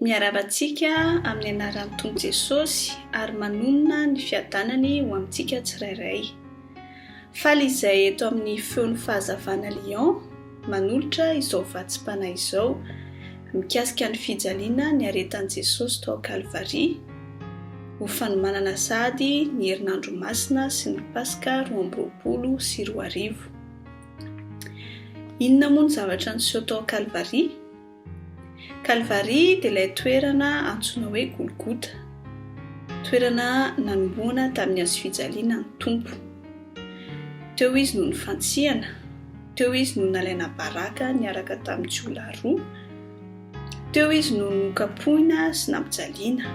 Miaravantsika amin'ny anaran'ny Tompo Jesosy ary manonona ny fiadanany ho amintsika tsirairay. Faly izay eto amin'ny feon'ny fahazavana Lyon manolotra izao vatsim-panahy izao mikasika ny fijaliana ny aretan'i Jesosy tao Kalvaria ho fanomanana sady ny herinandro masina sy ny Paska 2024. Inona moa ny zavatra niseho tao Kalvaria? Kalvaria dia ilay toerana antsoina hoe Golgota, toerana nanomboana tamin'ny hazo fijaliana ny Tompo. Teo izy no nifantsihana, teo izy no nalaina baraka niaraka tamin'ny jiolahy roa, teo izy no nokapohina sy nampijaliana,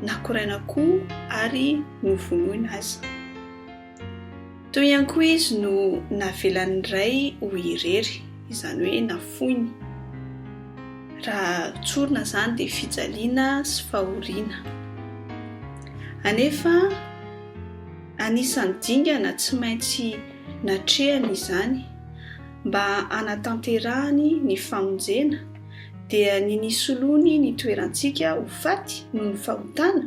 nakoraina koa ary novonoina aza. Teo ihany koa izy no navelan'ny iray ho irery, izany hoe nafoiny. Raha tsorina izany dia fijaliana sy fahoriana. Anefa anisan'ny dingana tsy maintsy natrehany izany mba hanatanterahany ny famonjena dia ny nisoloany ny toerantsika ho faty noho ny fahotana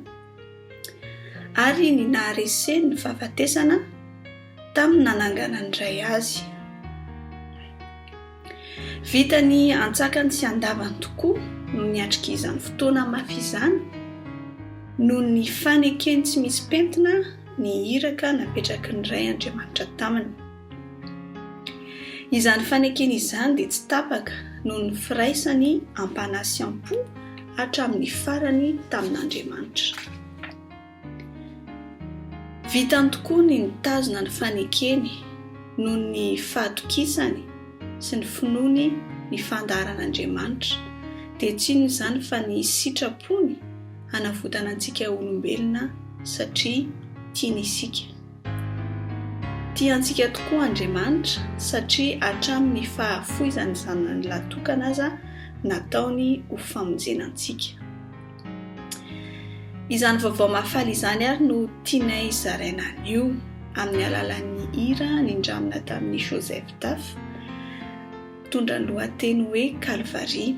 ary ny nahareseny ny fahafatesana tamin'ny nanangana ny iray azy. Vitany antsakany sy andavany tokoa no niatrika izany fotoana mafy izany noho ny fanekeny tsy misy pentina ny iraka napetraky ny iray Andriamanitra taminy. Izany fanekeny izany dia tsy tapaka noho ny firaisany ampanasy am-po hatramin'ny farany tamin'Andriamanitra. Vitany tokoa ny nitazona ny fanekeny noho ny fahatokisany sy ny finoany ny fandaharan'Andriamanitra dia tsy inona izany fa ny sitrapony hanavotana antsika olombelona satria tiany isika. Tiantsika tokoa Andriamanitra satria hatramin'ny fahafoizany zanany latokana aza nataony ho famonjenantsika. Izany vaovao mahafaly izany ary no tianay zaraina anio amin'ny alalan'ny hira nindramina tamin'ny Joseph Taf, mitondra ny lohateny hoe Kalvaria.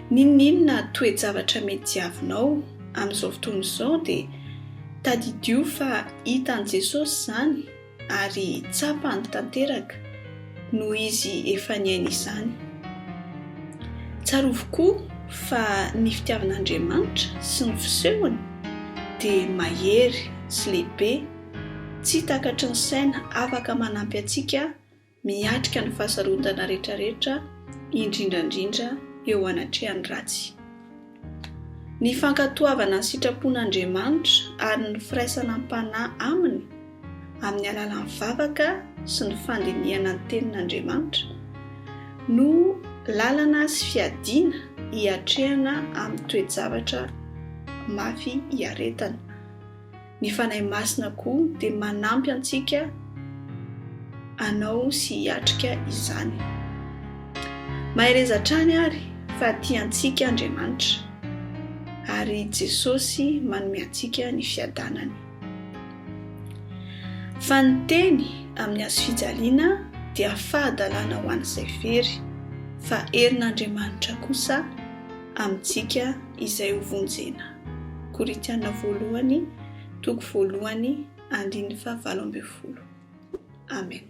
Ninona toe-javatra mety diavinao amin'izao fotoana izao dia tadidio fa hitan'i Jesosy izany ary tsapany tanteraka noho izy efa niaina izany. Tsarovy koa fa ny fitiavan'Andriamanitra sy ny fisehony dia mahery sy lehibe, tsy takatry ny saina, afaka manampy antsika miatrika ny fahasarontana rehetrarehetra, indrindrandrindra eo anatrehan'ny ratsy. Ny fankatoavana ny sitrapon'Andriamanitra ary ny firaisana am-panahy aminy amin'ny alalan'ny vavaka sy ny fandinihana ny tenin'Andriamanitra no lalana sy fiadiana hiatrehana amin'ny toe-javatra mafy hiaretana. Ny fanahy masina koa dia manampy antsika anao sy hiatrika izany. Mahay rezatrany ary fa tiantsika Andriamanitra ary Jesosy manome antsika ny fiadanany. Fa ny teny amin'ny hazo fijaliana dia fahadalana ho an'izay very, fa herin'Andriamanitra kosa amintsika izay ho vonjena. Korinthiana 1:1-9. Amen.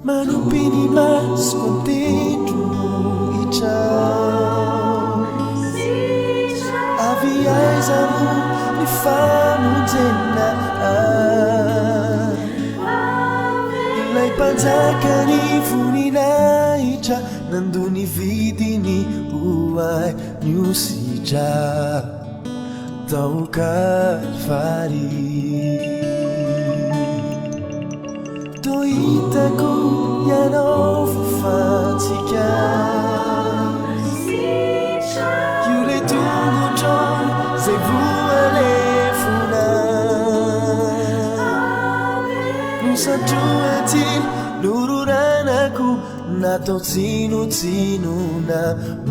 Manupini mas contento aviais amor ni famonjena ilay panjakany voninahitra nandony vidiny hoay niositra tao Kalvaria. Toitako ianao fofantsika io le tonga natao tsinotsinona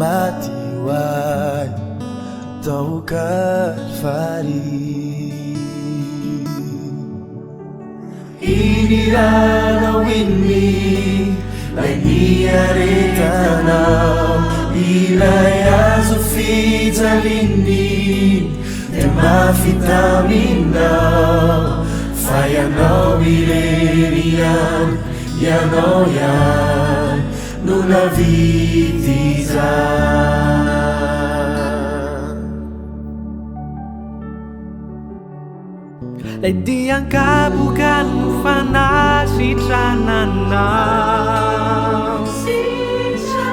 maty hoay tao Kalvary. Inirana winni lay niaretanao ilay azo fijalinny de mafitaminao fa ianao irery ihany ianao ihany no navidy izany. Lay diankabokan fanasitrananao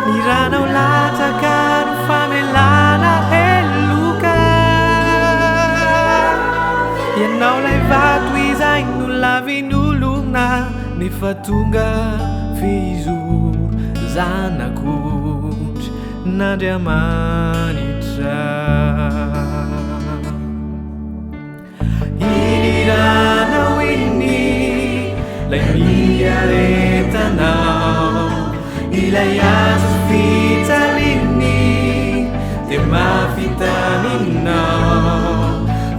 niranao latsaka ny famelana heloka ianao lay vato izay no lavin'olona nefa tonga fizoro zanak'ondry n'Andriamanitra. Iniranao inni lay niaretanao ilay azo fitalinny de mafitaninao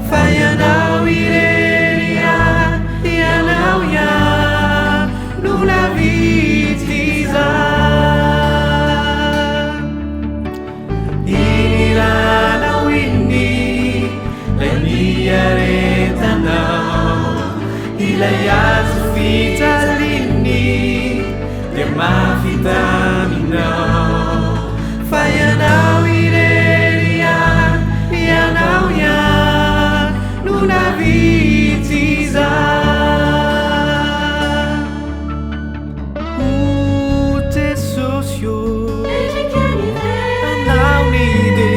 fa ianao irery ihany ianao ihany no navidy izany. Iniranao inni lay niaretanao ilay azo fitalinny de mafitaminao fa ianao irery ihany ianao ihany no navidy izany. Ute sosio anao ni de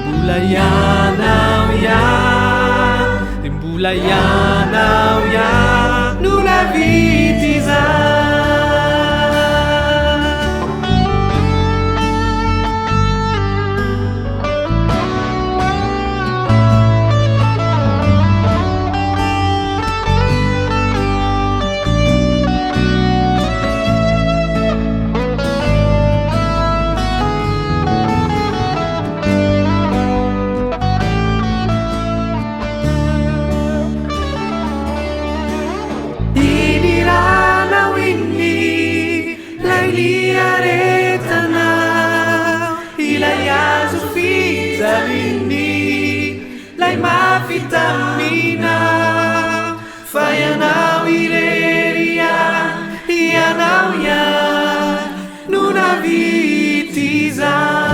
mbola ianao ihany mbola ianao ihany no navidy izany. Iniranao inni lay niaretanao ilay azo fijalinny lay mafitaminao fa ianao irery ihany ianao ihany no navidy izany.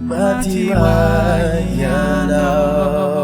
Maty hoay ianao